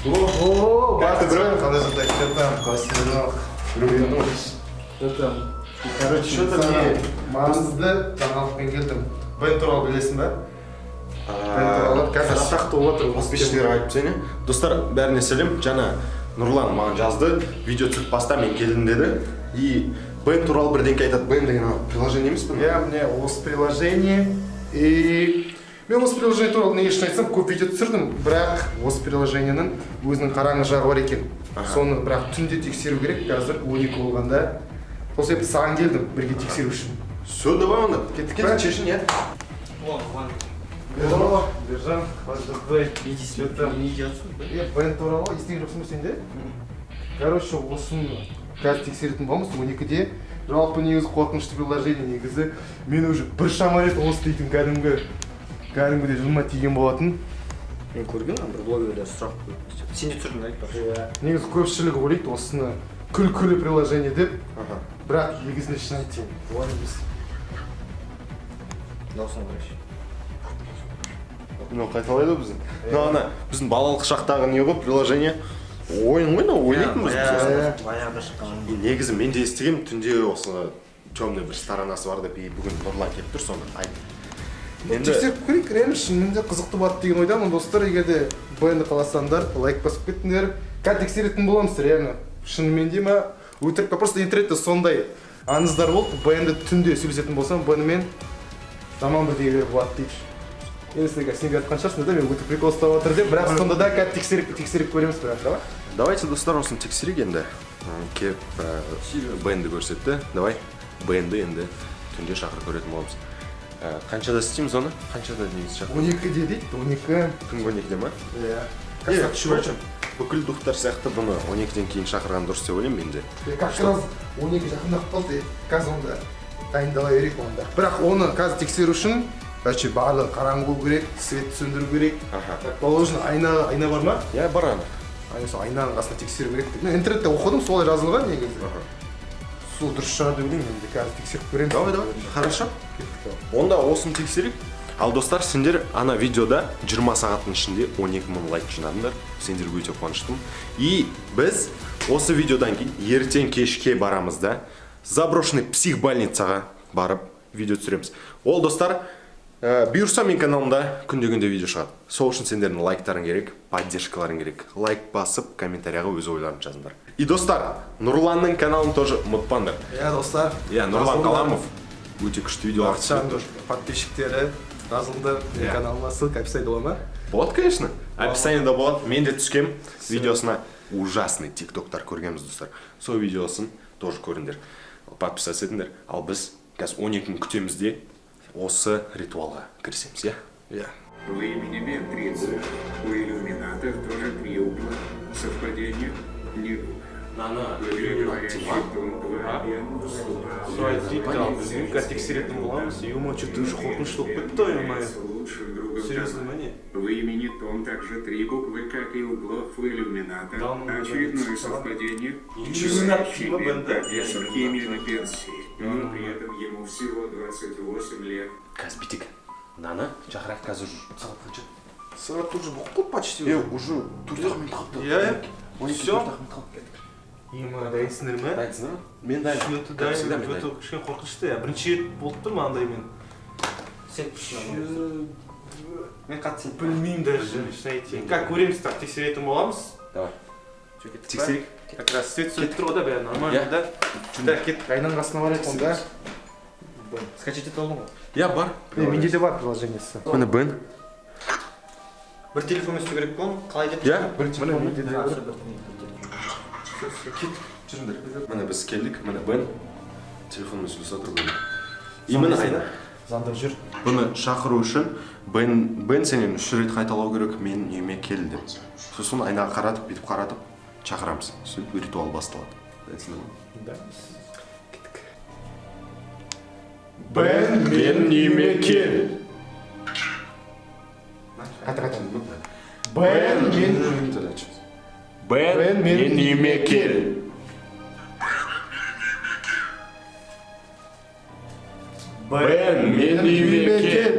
Ого, Как ты, бро? Когда же так, что там, Костянок? Что там? Короче, Что там, саған маңызды жаңалықпен келдім. Бен туралы білесің ба? Қазір атақты отыр, подписчиктер айтып сені. Достар, бәріне сәлем. Жаңа Нұрлан маған жазды, видео түсіріп баста мен келдім деді. И Бен туралы бірдеңке айтады. Бен деген приложение емес пе? Я мне осы приложение и мен осы приложение туралы не үшін айтсам, көп видео түсірдім, бірақ осы приложениенің өзінің қараңғы жағы бар екен. Соны бірақ түнде тексеру керек, қазір 12 болғанда. Сол себепті саған келдім, бірге тексеру үшін. Все, давай онда. Кеттік шешін, иә? Бержан, давай. Что там? Не идет. Бен туралы естіген жоқсың ба сен де? Короче, осыны қазір тексеретін боламыз 12-де. Жалпы негізі қорқынышты приложение негізі. Мен уже бір шама рет осы дейтін кәдімгідей жылыма тиген болатын. Мен көрген бір блогерлер сұрақ қойды. Сен де түсірдің айтпақшы. Негізі көпшілігі ойлайды осыны күлкілі приложение деп. Бірақ негізінде шын айтайын. Олай емес. Дауысың қарайшы. Мынау қайталайды біздің. Ана біздің балалық шақтағы не ғой приложение. Ойын ғой, ойнайтын біз. Баяғыда шыққан. Негізі мен де естігем, түнде осы темный бір сторонасы бар деп, бүгін Нұрлан келіп тұр, соны айтып. Тексеріп көрейік, реально шынымен де қызықты болады деген ойдамын. Достар, егер де Бенді қаласаңдар, лайк басып кеттіңдер. Қазір тексеретін боламыз, реально. Шынымен де ма? Өтірік, просто интернетте сондай аңыздар болды. Бенді түнде сөйлесетін болсам, Бендімен жаман бірдеңелер болады дейді. Енді сіздерге сен айтқан шығарсыңдар да, мен өтіп прикол ұстап отыр деп, бірақ сонда да қазір тексеріп көреміз, бірақ давай. Давайте, достар, осыны тексерейік енді. Кеп Бенді көрсетті. Давай, Бенді енді түнде шақырып көретін боламыз. Қаншада істейміз оны? Қаншада дейміз шақырып? 12-де дейді, 12. Түнгі 12-де ма? Иә. Бүкіл духтар сияқты бұны 12-ден кейін шақырған дұрыс деп ойлаймын менде. Как раз 12 жақындап қалды, қазір онда дайындала берейік онда. Бірақ оны қазір тексеру үшін барлығы қараңғы болу керек, свет сөндіру керек. Положено, айна бар ма? Иә, бар ана. Айнаның қасына тексеру керек деп. Мен интернетте оқыдым, солай жазылған негізі. Сол дұрыс шығар деп ойлаймын, енді қазір тексеріп көреміз. Давай, хорошо. Онда осыны тексерейік. Ал достар, сендер ана видеода 20 сағаттың ішінде 12 мың лайк жинадыңдар. Сендерге өте қуаныштымын. И біз осы видеодан кейін ертең кешке барамыз да заброшенный психбольницаға барып видео түсіреміз. Ол достар, бұйырса мен каналымда күнде видео шығады. Сол үшін сендердің лайктарың керек, поддержкаларың керек. Лайк басып, комментарияға өз ойларын жазыңдар. И достар, Нұрланның каналын тоже ұмытпаңдар. Иә, достар. Иә, Нұрлан Қаламов өте күшті видеолар түсіреді. Подписчиктері жазылды каналыма, ссылка описание бола ма? Болады, конечно. Описаниеда болады. Мен де түскем видеосына. Ужасный тиктоктар көргенбіз, достар. Сол видеосын тоже көріңдер. Подписаться етіңдер. Ал біз қазір 12 күн күтеміз де осы ритуалға кірісеміз, иә? Иә. По имени Бен-30 у иллюминатов тоже 3 угла. Совпадение? Нет. Выживающий пункт Біздің қазір тексеретін боламыз. Ема, что-то уже қорқынышты болып кетті ғой, ема. Серьезно, ма не? В имени Том также 3 буквы, как и углов у иллюмината. Очередное совпадение. Настоящий Бен профессор химии на пенсии, но при этом ему всего 28 лет. Қазір битік. Нана, шақырайық қазір сағат қанша? Сағат уже болып қалды почти. Уже 4 минут қалыпты. Иә, Все. Ема, дайынсыңдар ма? Дайынсыңдар ма? Мен дайын. Шыны дайын, өте кішкен қорқынышты. Бірінші рет болып тұр ма андай мен? Сен күшін. Мен қатысың. Білмеймін даже, шын айтайын. Как көреміз, так тексеретін боламыз. Давай. Тексерейік. Как раз свет сөйтіп тұр ғой да, бәрі нормально да. Да, кеттік, айнаның қасына барайық онда. Скачать ете алдың ғой? Я бар. Менде де бар приложениесі. Міне Бен. Бір телефон өсту керек болған, қалай деп? Иә? Бір телефон менде де бар. Жүріңдер. Міне біз келдік, міне Бен. Телефонмен сөйлесіп отыр Бен. И міне айна. Заңдыр жүр. Бұны шақыру үшін Бен сенен 3 рет қайталау керек, мен үйіме кел деп. Сосын айнаға қаратып, бүйтіп қаратып, шақырамыз. Сөйтіп ритуал басталады. Да. Бен, мен үйіме кел. Қайта. Бен, мен үйіме кел. Бен, мен үйіме кел.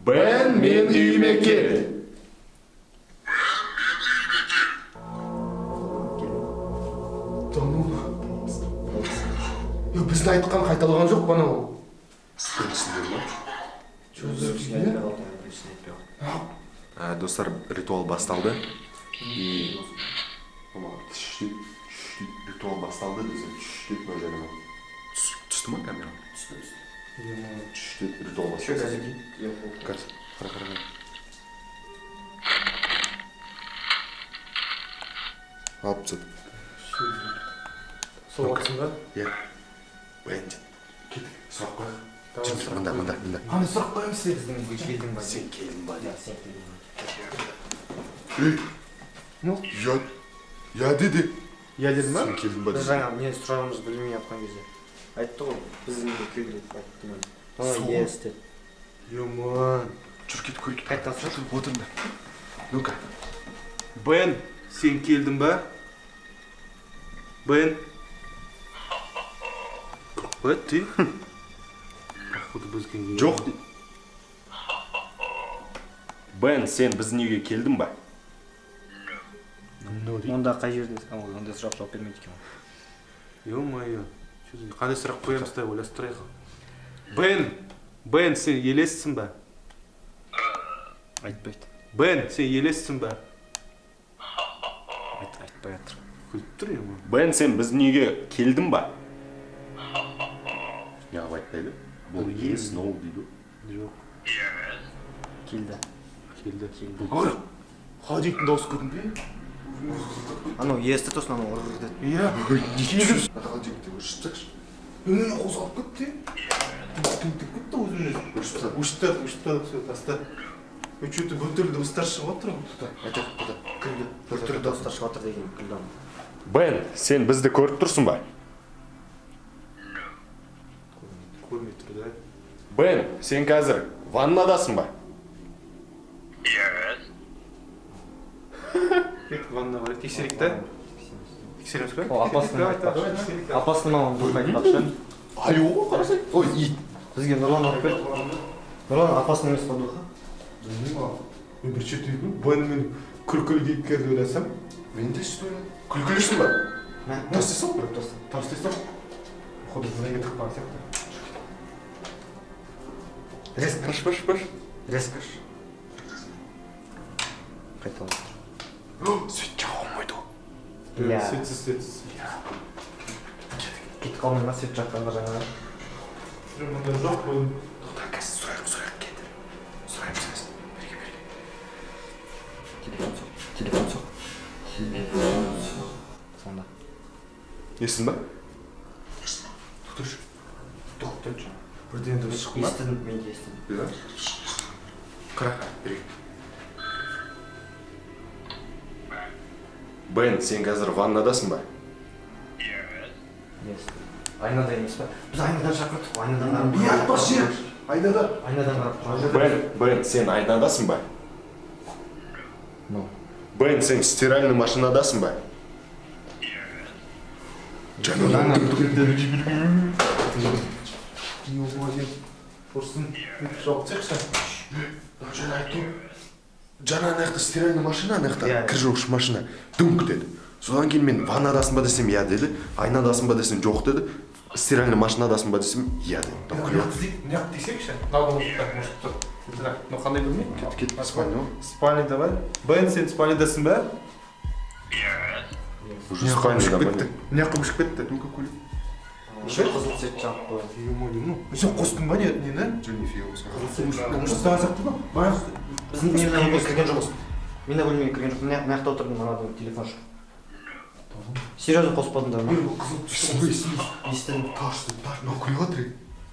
Бен, мен үйіме кел. Біздің айтқан қайталаған жоқ па анау? Достар, ритуал басталды. И ритуал басталды десем, деп мөлженіме. Түсті ма камера? Түсті. Ритуал басталды. Қазір. Қара. Алып түседі. Сол уақытсың ба? Иә. Бен, кеттік. Сұрақ қояқ. Мында. Аны сұрақ қоямыз сен. Біздің үйге келдің ба? Сен келдің ба? Сен келдің ба? Я деді. Я дедім ба? Сен келдің ба? Біз жаңа не сұрағымызды білмей жатқан кезде айтты ғой, біздің үйге келді деп айтты мен. Ой, ес деді. Йоман. Жүр кет көрейік. Қайтадан сұрақ. Отырыңдар. Ну-ка. Бен, сен келдің ба? Бен. Қояды ты? Жоқ дейді. Бен, сен біздің үйге келдің ба? Онда қай жерде? Онда сұрақ жауап бермейді екен. Ё-моё. Қандай сұрақ қоямыз да ойластырайық. Бен, сен елессің ба? Айтпайды. Бен, сен елессің ба? Айтпай жатыр. Күліп тұр ема. Бен, сен біздің үйге келдің ба? Неғып айтпайды? Бұл yes, no дейді. Жоқ. Келді. Ой, қадиктің дауысы көрдің бе? Анау есті тосын анау ұрғыр деді. Иә. Келдің. Қадикті өшіттікші. Үніне қозғалып кетті. Тіңтіп кетті өзіне. Ұшыттадық, все, таста. Өчеті біртүрлі дыбыстар шығып отыр ғой. Айтады, күлді. Біртүрлі дауыстар шығып отыр деген күлді. Бен, сен бізді көріп тұрсың ба? Көрмей тұр да. Бен, сен қазір ваннадасың ба? Кеттік ванна бар, тексерейік та. Тексереміз ба? О, апасының мамам бұл айтпақшы. Ай, оғы қарасай. Ой, ит. Бізге Нұрлан алып келді. Нұрлан апасының емес болды ғой. Білмеймін ау. Мен бір шет үйгі, Бен мен күлкілі кейіпкерді ойласам. Мен де сөйлі. Күлкілішсің ба? Тастайсың ба? Тастайсың. Ходы зайға тықпан сияқты. Резкаш. Резкаш. Қайталады. Сөйтке алмайды ғой. Иә. Светсіз. Кетіп қалмай ма свет жаққанға жаңағы? Мұнда жоқ бұл. Тоқтан қазір сұрайық кендір. Сұрайық сіз. Телефон соқ. Сонда. Естің ба? Тұршы. Тоқтыршы. Бірден дұрыс шықпа. Естідім, мен де естідім. Қырақ, берейік. Бен, сен қазір ваннадасың ба? Айнада емес па? Біз айнадан шақырдық қой, айнадан қарап. Не айтпас жер? Айнада. Айнадан қарап. Бен, сен айнадасың ба? Бен, сен стиральный машинадасың ба? Жаңа анаяқта стиральный машина, анаяқта кір жуғыш машина. Дүңк деді. Содан кейін мен ваннадасың ба десем, иә деді. Айнадасың ба десем, жоқ деді. Стиральный машинадасың ба десем, иә деді. Неғып десекші? Ну қандай білмейді? Кет, спальня. Спальня давай. Бен, сен спальнядасың ба? Уже спальняда бен. Неғып ұшып кетті? Ну-ка көйлек. Еще қызыл цвет жағып қойған. Сен қостың ба нені? Ұшыстаған сияқты ба? Баяғы. Біздің мына бөлмеге кірген жоқпыз. Мен бөлмеге кірген жоқпын. Мына жақта отырдым, анадан телефон шығып. Серьезно қоспадыңдар ма? Естідім. Мынау күліп отыр.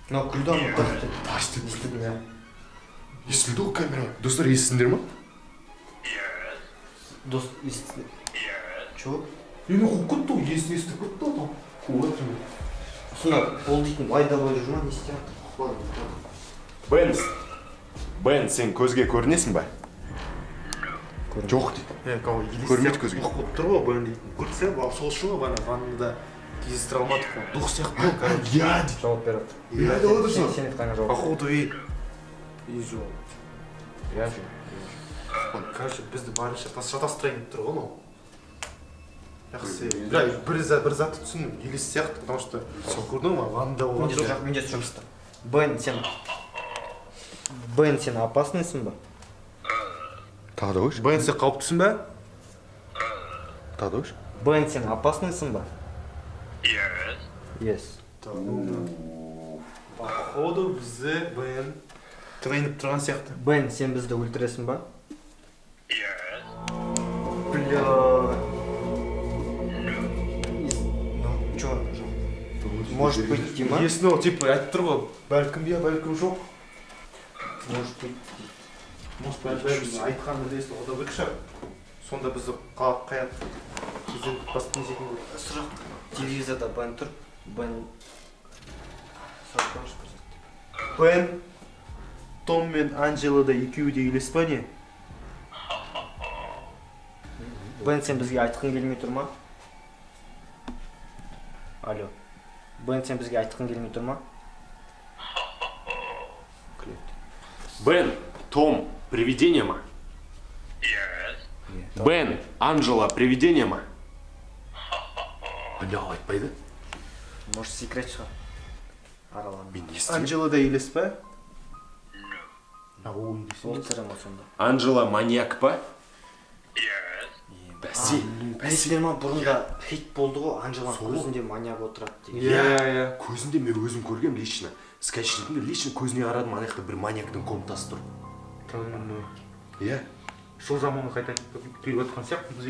Мынау күлді ана таш деді. Таш деді. Естідім, иә. Естілді ғой камера. Достар, естісіңдер ма? Дос, естідім. Чего? Енді қуып кетті ғой, есін естіп кетті ғой. Қуып отыр. Сонда ол дейтін лайда бой жүр ма? Не істеп? Бен, сен көзге көрінесің ба? Жоқ дейді. Көрмейді көзге. Қуып тұр ғой, Бен дейтін. Көрсе, сол үшін ғой бана ваннада кездестіре алмадық қой. Дұқ сияқты ғой, короче. Я дейді. Жауап береді. Я деп отырсың. Сен айтқанға жауап. Походу и жоқ. иә Короче, бізді барынша шатастырайын деп тұр ғой мынау. Жақсы. Бля, бір затты түсіндім, елес сияқты, потому что көрдің ма, ванда болған жоқ. менде жұмыста Бен сен опасныйсың ба? Тағы да қойшы. Бен сен қауіптісің ба? Тағы да қойшы. Бен сен опасныйсың ба? Yes. Походу бізді Бен треніп тұрған сияқты. Бен сен бізді өлтіресің ба? Бля. Ну, чё? Может быть, Дима? Есін ол, типа, айтып тұр ғой, бәлкім иә, бәлкім жоқ. Может быть. Может, бәріміз айтқан нәрсесі ода бір шығар. Сонда бізді қаят бізден басқа не істейтін болды. Сұрақ. Телевизорда Бен тұр. Бен... Бен, Том мен Анджелада екеуі де елес па не? Бен сен бізге айтқың келмей тұр ма? Алло. Бен сен бізге айтқың келмей тұр ма? Бен, Том, привидение ма? Бен, Анджела, привидение ма? Бля, айтпайды. Может, секрет шығар? Араларында. Мен не істеймін? Анджелада елес па? Ол Ол тірі ма сонда? Анджела маньяк па? Бәсе, Білесіздер ма, бұрында хит болды ғой, Анжеланың көзінде маньяк отырады деген. Иә. көзінде мен өзім көргем лично. Скачетінде лично көзіне қарадым, ана жақта бір маньяктың комнатасы тұр. Иә. Сол заманға қайта келіп жатқан сияқтымыз,